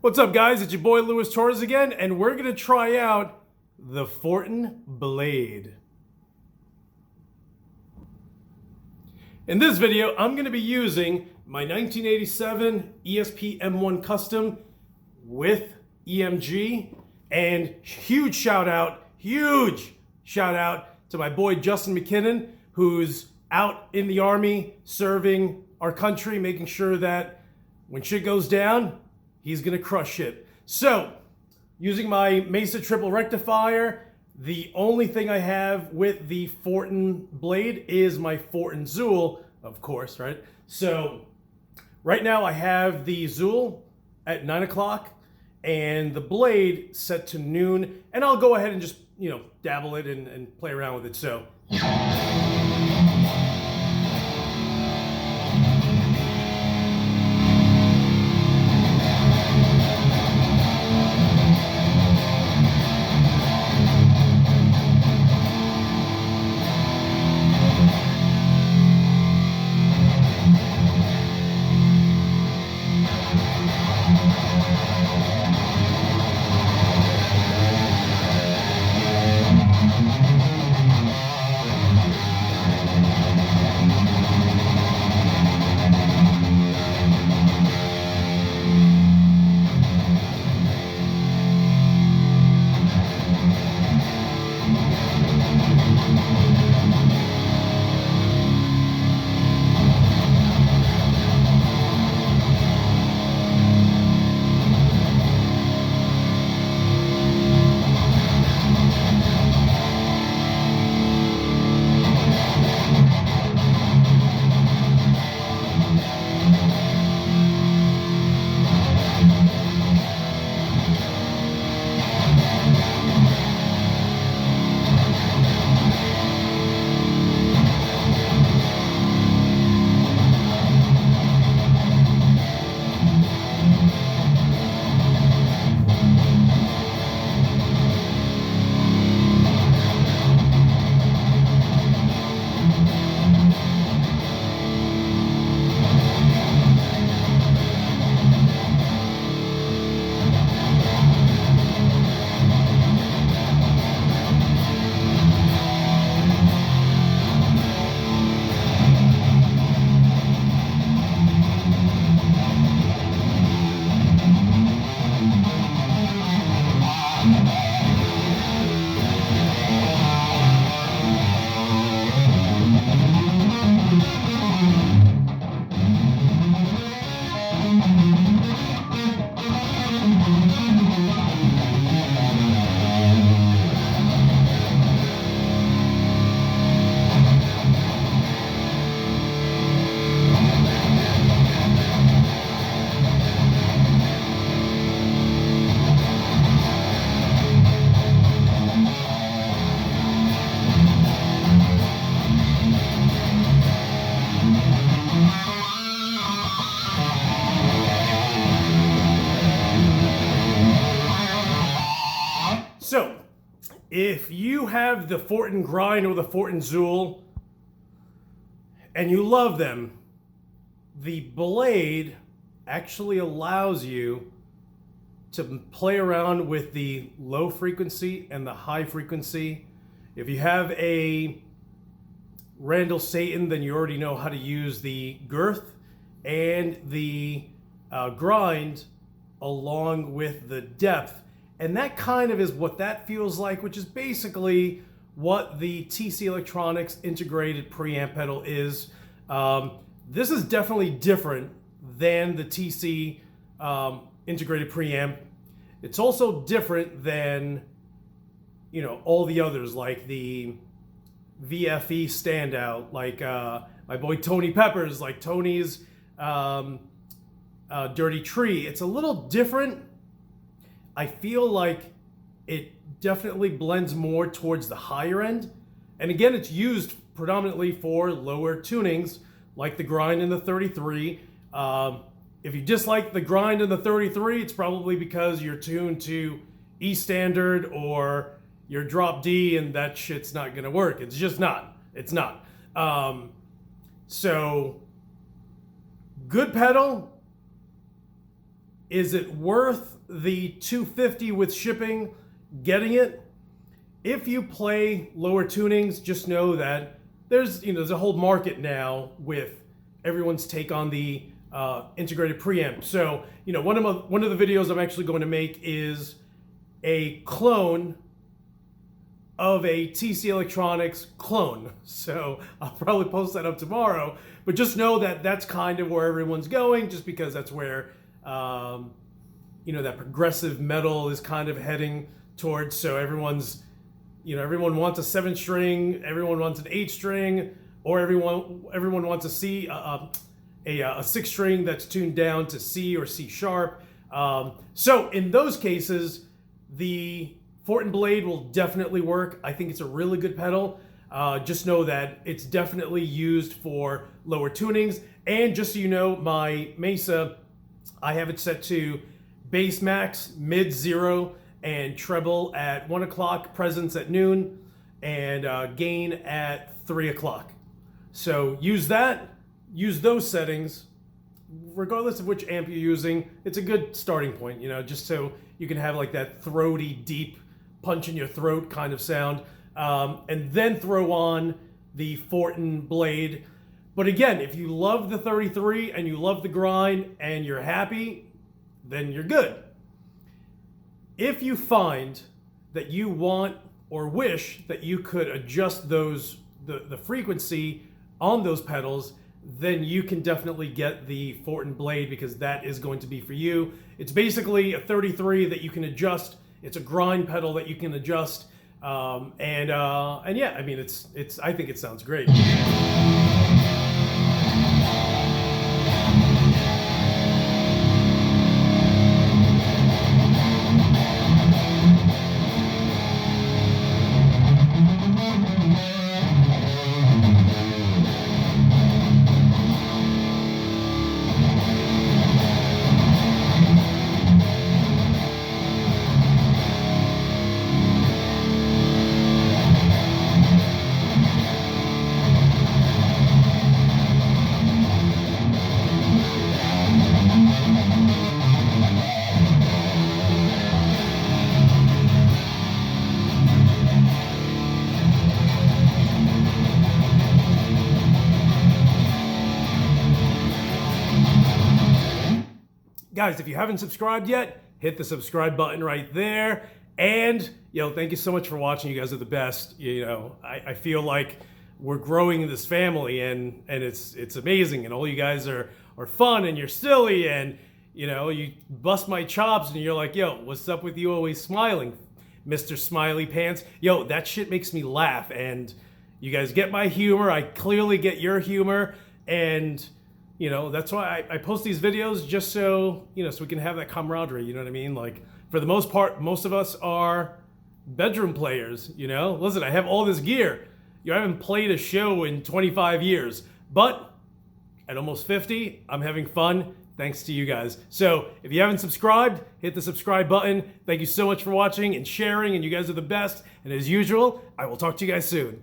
What's up, guys? It's your boy Luis Torres again, and we're gonna try out the Fortin Blade. In this video, I'm gonna be using my 1987 ESP M1 Custom with EMG, and huge shout out to my boy Justin McKinnon, who's out in the Army serving our country, making sure that when shit goes down, he's gonna crush it. So, using my Mesa triple rectifier, the only thing I have with the Fortin Blade is my Fortin Zool, of course, right? So, right now I have the Zool at 9 o'clock and the Blade set to noon, and I'll go ahead and just, dabble it and play around with it. So. So, if you have the Fortin Grind or the Fortin Zool and you love them, the Blade actually allows you to play around with the low frequency and the high frequency. If you have a Randall Satan, then you already know how to use the girth and the grind along with the depth. And that kind of is what that feels like, which is basically what the TC Electronics Integrated Preamp pedal is. This is definitely different than the TC Integrated Preamp. It's also different than, all the others, like the VFE standout, like my boy Tony Peppers, like Tony's Dirty Tree. It's a little different. I feel like it definitely blends more towards the higher end. And again, it's used predominantly for lower tunings, like the grind in the 33. If you dislike the grind in the 33, it's probably because you're tuned to E standard or your drop D, and that shit's not gonna work. It's just not. It's not. So, good pedal. Is it worth the $250 with shipping, getting it? If you play lower tunings, just know that there's a whole market now with everyone's take on the integrated preamp. So one of the videos I'm actually going to make is a clone of a TC Electronics clone. So I'll probably post that up tomorrow. But just know that that's kind of where everyone's going, just because that's where that progressive metal is kind of heading towards. So everyone wants a 7-string, everyone wants an 8-string, or everyone wants a 6-string that's tuned down to C or C sharp. So in those cases, the Fortin Blade will definitely work. I think it's a really good pedal. Just know that it's definitely used for lower tunings. And just so you know, my Mesa, I have it set to bass max, mid 0, and treble at 1 o'clock, presence at noon, and gain at 3 o'clock. So use those settings, regardless of which amp you're using. It's a good starting point, just so you can have like that throaty, deep, punch in your throat kind of sound, and then throw on the Fortin Blade. But again, if you love the 33 and you love the grind and you're happy, then you're good. If you find that you want or wish that you could adjust the frequency on those pedals, then you can definitely get the Fortin Blade, because that is going to be for you. It's basically a 33 that you can adjust. It's a grind pedal that you can adjust, and yeah, I mean, I think it sounds great. Guys, if you haven't subscribed yet, hit the subscribe button right there. And, thank you so much for watching. You guys are the best. I feel like we're growing this family, and it's amazing. And all you guys are fun, and you're silly, and, you bust my chops, and you're like, yo, what's up with you always smiling, Mr. Smiley Pants? Yo, that shit makes me laugh. And you guys get my humor. I clearly get your humor. And that's why I post these videos, just so, so we can have that camaraderie, you know what I mean? Like, for the most part, most of us are bedroom players, Listen, I have all this gear. I haven't played a show in 25 years, but at almost 50, I'm having fun thanks to you guys. So if you haven't subscribed, hit the subscribe button. Thank you so much for watching and sharing, and you guys are the best. And as usual, I will talk to you guys soon.